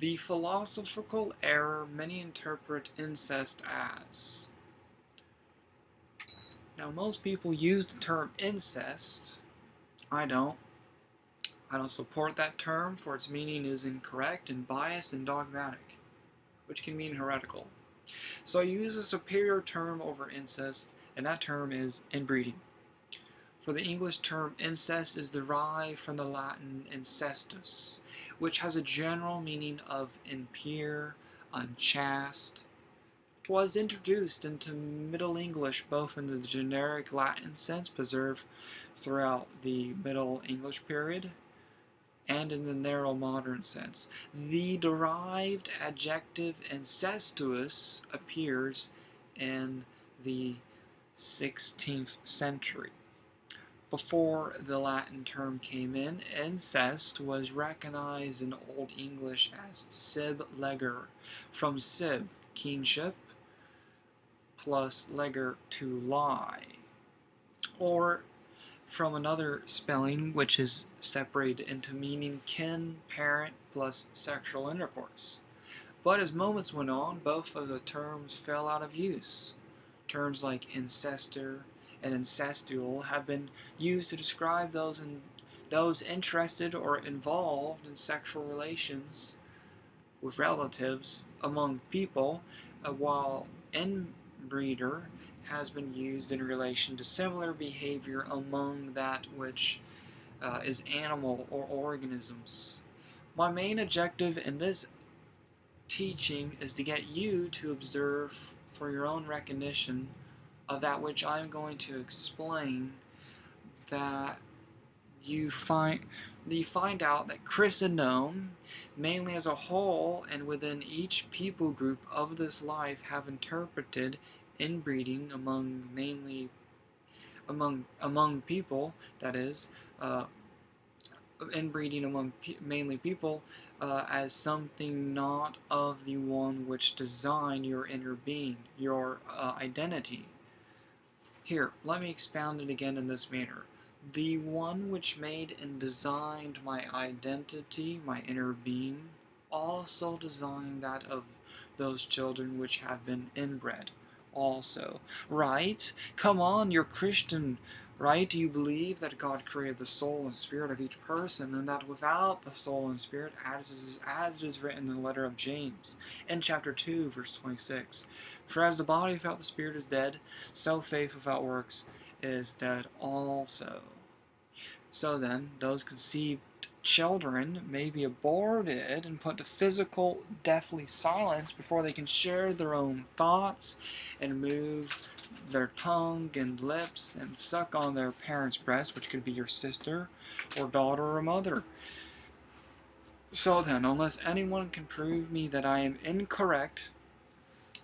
The philosophical error many interpret incest as. Now, most people use the term incest. I don't. I don't support that term, for its meaning is incorrect and biased and dogmatic, which can mean heretical. So I use a superior term over incest, and that term is inbreeding. For the English term incest is derived from the Latin incestus, which has a general meaning of impure, unchaste. It was introduced into Middle English both in the generic Latin sense preserved throughout the Middle English period and in the narrow modern sense. The derived adjective incestuous appears in the 16th century. Before the Latin term came in, incest was recognized in Old English as sib leger, from sib, kinship, plus leger, to lie, or from another spelling which is separated into meaning kin, parent, plus sexual intercourse. But as moments went on, both of the terms fell out of use. Terms like incestor and incestual have been used to describe those interested or involved in sexual relations with relatives among people, while inbreeder has been used in relation to similar behavior among that which is animal or organisms. My main objective in this teaching is to get you to observe for your own recognition of that which I'm going to explain, that you find out that Christendom, mainly as a whole and within each people group of this life, have interpreted inbreeding among people, that is, inbreeding among mainly people, as something not of the one which designed your inner being, your identity. Here, let me expound it again in this manner. The one which made and designed my identity, my inner being, also designed that of those children which have been inbred also. Right? Come on, you're Christian, right? Do you believe that God created the soul and spirit of each person, and that without the soul and spirit, as it is written in the letter of James, in chapter 2, verse 26, for as the body without the spirit is dead, so faith without works is dead also. So then, those conceived children may be aborted and put to physical, deathly silence before they can share their own thoughts and move their tongue and lips and suck on their parent's breast, which could be your sister or daughter or mother. So then, unless anyone can prove me that I am incorrect,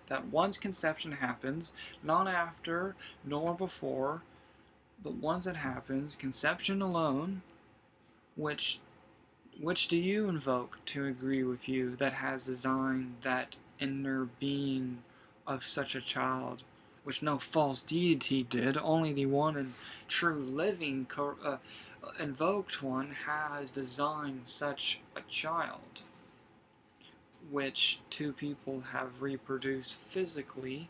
that once conception happens, not after nor before, but once it happens, conception alone, which do you invoke to agree with you that has designed that inner being of such a child, which no false deity did, only the one and true living invoked one has designed such a child, which two people have reproduced physically?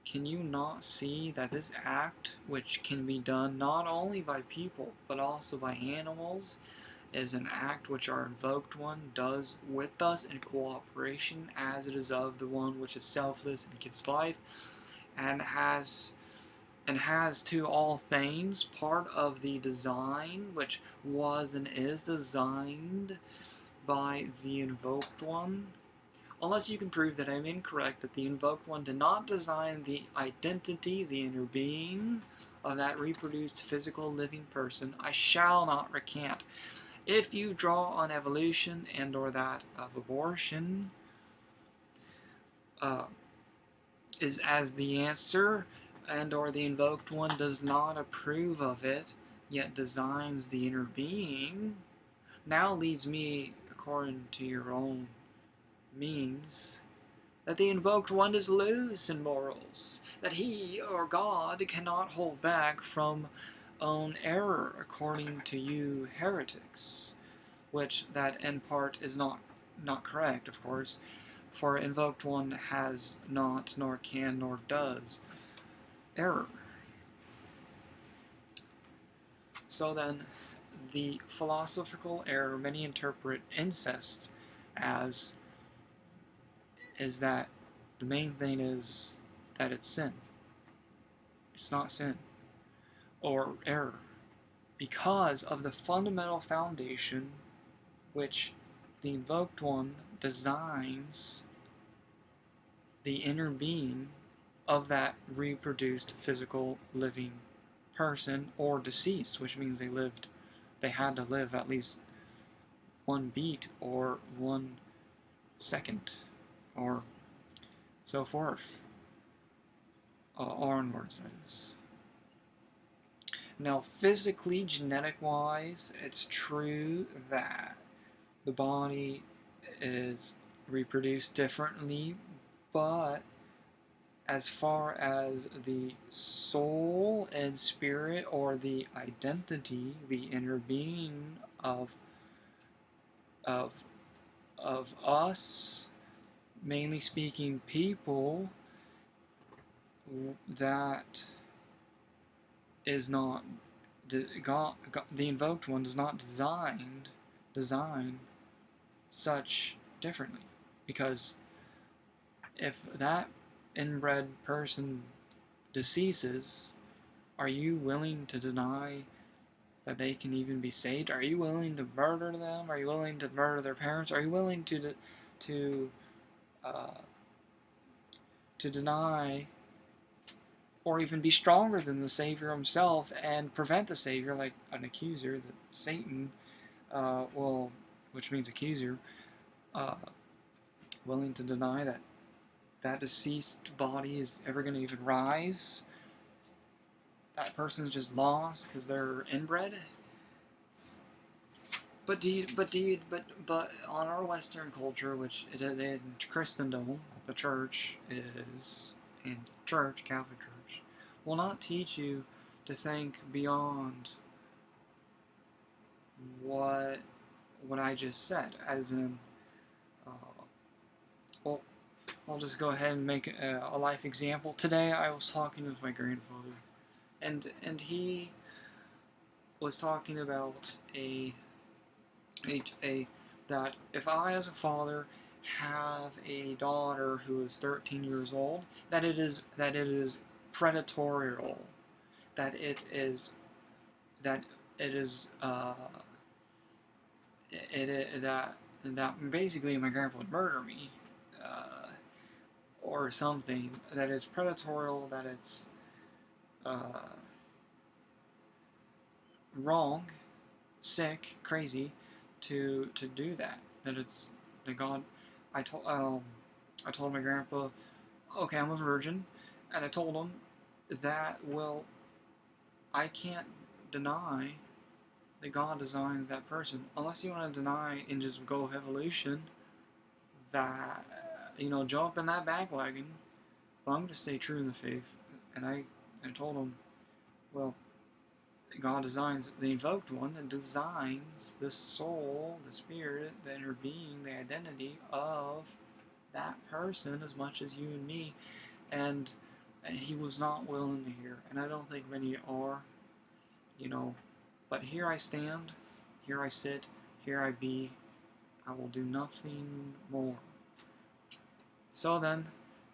Can you not see that this act, which can be done not only by people but also by animals, is an act which our invoked one does with us in cooperation, as it is of the one which is selfless and gives life, and has to all things part of the design which was and is designed by the invoked one? Unless you can prove that I'm incorrect, that the invoked one did not design the identity, the inner being of that reproduced physical living person, I shall not recant. If you draw on evolution and or that of abortion is as the answer, and or the invoked one does not approve of it, yet designs the inner being, now leads me, according to your own means, that the invoked one is loose in morals, that he or God cannot hold back from own error, according to you heretics, which that in part is not not correct, of course, for invoked one has not, nor can, nor does error. So then, the philosophical error many interpret incest as is that the main thing is that it's sin. It's not sin or error because of the fundamental foundation which the invoked one designs the inner being of that reproduced physical living person or deceased, which means they had to live at least 1 beat or 1 second or so forth, onwards, that is. Now, physically, genetic-wise, it's true that the body is reproduced differently, but as far as the soul and spirit, or the identity, the inner being of of us, mainly speaking, people, that is not God, the invoked one does not design such differently, because if that inbred person deceases, are you willing to deny that they can even be saved? Are you willing to murder them? Are you willing to murder their parents? Are you willing to uh, deny or even be stronger than the Savior himself and prevent the Savior, like an accuser, that Satan, which means accuser, uh, willing to deny that that deceased body is ever going to even rise? That person's just lost because they're inbred. But on our Western culture, which in Christendom, the church is in church, Catholic Church, will not teach you to think beyond what I just said. As in, uh, well, I'll just go ahead and make a life example. Today, I was talking with my grandfather, and he was talking about that if I, as a father, have a daughter who is 13 years old, that it is predatorial, that it is that it is that basically my grandpa would murder me, or something. That it's predatorial, that it's uh, wrong, sick, crazy to do that. That it's the God. I told my grandpa, okay, I'm a virgin, and I told him that, well, I can't deny that God designs that person, unless you want to deny and just go with evolution, that, jump in that bandwagon. But I'm going to stay true in the faith. And I told him, well, God designs the invoked one, and designs the soul, the spirit, the inner being, the identity of that person as much as you and me. And he was not willing to hear, and I don't think many are, but here I stand, here I sit, here I be, I will do nothing more. So then,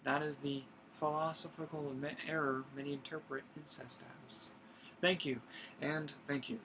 that is the philosophical error many interpret incest as. Thank you, and thank you.